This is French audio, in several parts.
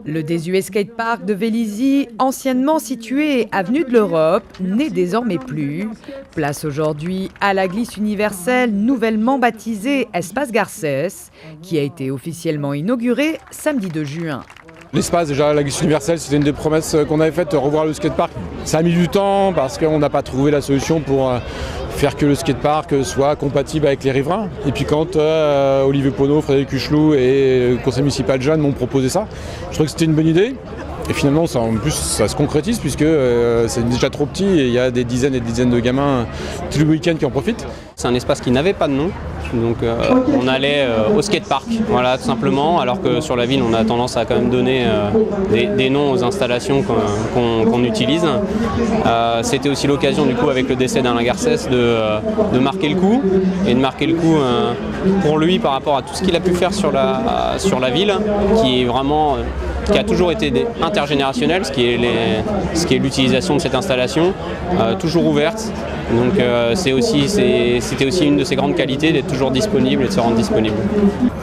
Le désuet skatepark de Vélizy, anciennement situé avenue de l'Europe, n'est désormais plus. Place aujourd'hui à la glisse universelle nouvellement baptisée Espace Garcès, qui a été officiellement inauguré samedi 2 juin. L'espace, déjà, la glisse universelle, c'était une des promesses qu'on avait faites, revoir le skatepark. Ça a mis du temps parce qu'on n'a pas trouvé la solution pour faire que le skatepark soit compatible avec les riverains. Et puis quand Olivier Pono, Frédéric Huchelou et le conseil municipal Jeanne m'ont proposé ça, je trouvais que c'était une bonne idée. Et finalement, en plus, ça se concrétise puisque c'est déjà trop petit et il y a des dizaines et des dizaines de gamins tous les week-ends qui en profitent. C'est un espace qui n'avait pas de nom, donc on allait au skatepark, voilà, tout simplement, alors que sur la ville, on a tendance à quand même donner des noms aux installations qu'on utilise. C'était aussi l'occasion, du coup, avec le décès d'Alain Garcès, de marquer le coup, et de marquer le coup pour lui par rapport à tout ce qu'il a pu faire sur la ville, qui est vraiment... qui a toujours été intergénérationnel, ce qui est l'utilisation de cette installation, toujours ouverte. Donc c'était aussi une de ses grandes qualités, d'être toujours disponible et de se rendre disponible.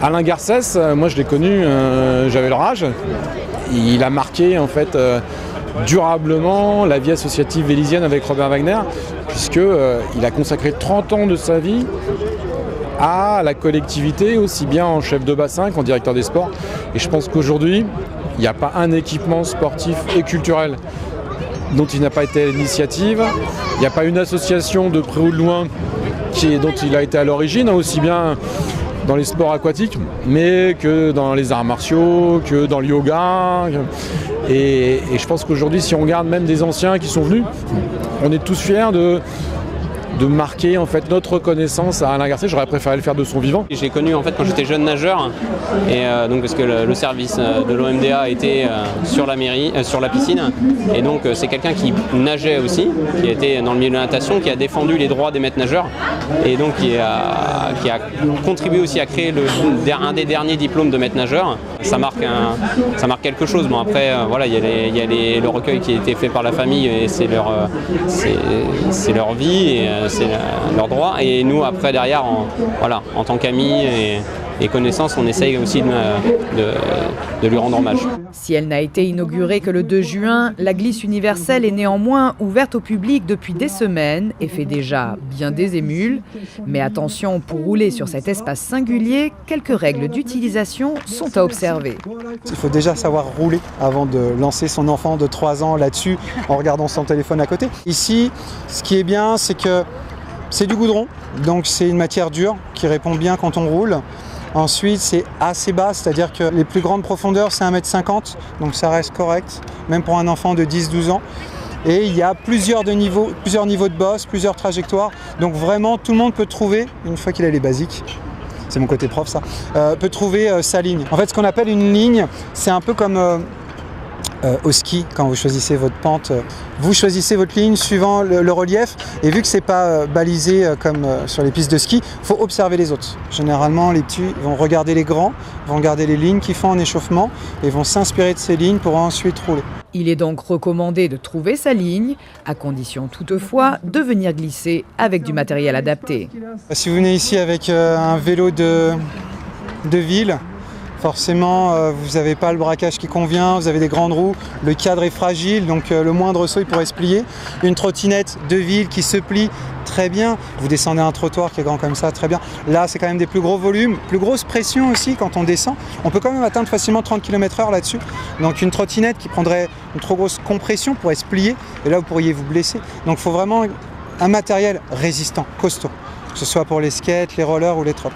Alain Garcès, moi je l'ai connu, j'avais leur âge. Il a marqué en fait durablement la vie associative vélizyenne avec Robert Wagner, puisqu'il a consacré 30 ans de sa vie à la collectivité, aussi bien en chef de bassin qu'en directeur des sports. Et je pense qu'aujourd'hui, il n'y a pas un équipement sportif et culturel dont il n'a pas été à l'initiative. Il n'y a pas une association de près ou de loin dont il a été à l'origine, aussi bien dans les sports aquatiques, mais que dans les arts martiaux, que dans le yoga. Et je pense qu'aujourd'hui, si on regarde même des anciens qui sont venus, on est tous fiers de marquer en fait notre reconnaissance à Alain Garcès. J'aurais préféré le faire de son vivant. J'ai connu en fait quand j'étais jeune nageur, et donc parce que le service de l'OMDA était sur la mairie, sur la piscine, et donc c'est quelqu'un qui nageait aussi, qui était dans le milieu de la natation, qui a défendu les droits des maîtres nageurs, et donc qui a contribué aussi à créer un des derniers diplômes de maître nageur. Ça marque quelque chose. Bon après voilà, il y a le recueil qui a été fait par la famille, et c'est leur vie. Et, c'est leur droit, et nous après derrière en tant qu'amis et connaissances, on essaye aussi de lui rendre hommage. Si elle n'a été inaugurée que le 2 juin, la glisse universelle est néanmoins ouverte au public depuis des semaines et fait déjà bien des émules. Mais attention, pour rouler sur cet espace singulier, quelques règles d'utilisation sont à observer. Il faut déjà savoir rouler avant de lancer son enfant de 3 ans là-dessus en regardant son téléphone à côté. Ici, ce qui est bien, c'est que c'est du goudron, donc c'est une matière dure qui répond bien quand on roule. Ensuite, c'est assez bas, c'est-à-dire que les plus grandes profondeurs, c'est 1,50 m, donc ça reste correct, même pour un enfant de 10-12 ans. Et il y a plusieurs niveaux de boss, plusieurs trajectoires, donc vraiment tout le monde peut trouver, une fois qu'il a les basiques, c'est mon côté prof ça, peut trouver sa ligne. En fait, ce qu'on appelle une ligne, c'est un peu comme au ski, quand vous choisissez votre pente, vous choisissez votre ligne suivant le relief, et vu que c'est pas balisé comme sur les pistes de ski, il faut observer les autres. Généralement, les petits vont regarder les grands, vont regarder les lignes qu'ils font en échauffement et vont s'inspirer de ces lignes pour ensuite rouler. Il est donc recommandé de trouver sa ligne, à condition toutefois de venir glisser avec du matériel adapté. Si vous venez ici avec un vélo de ville, forcément, vous n'avez pas le braquage qui convient, vous avez des grandes roues, le cadre est fragile, donc le moindre saut il pourrait se plier. Une trottinette de ville qui se plie très bien, vous descendez un trottoir qui est grand comme ça, très bien. Là, c'est quand même des plus gros volumes, plus grosse pression aussi quand on descend. On peut quand même atteindre facilement 30 km/h là-dessus. Donc une trottinette qui prendrait une trop grosse compression pourrait se plier, et là vous pourriez vous blesser. Donc il faut vraiment un matériel résistant, costaud, que ce soit pour les skates, les rollers ou les trottes.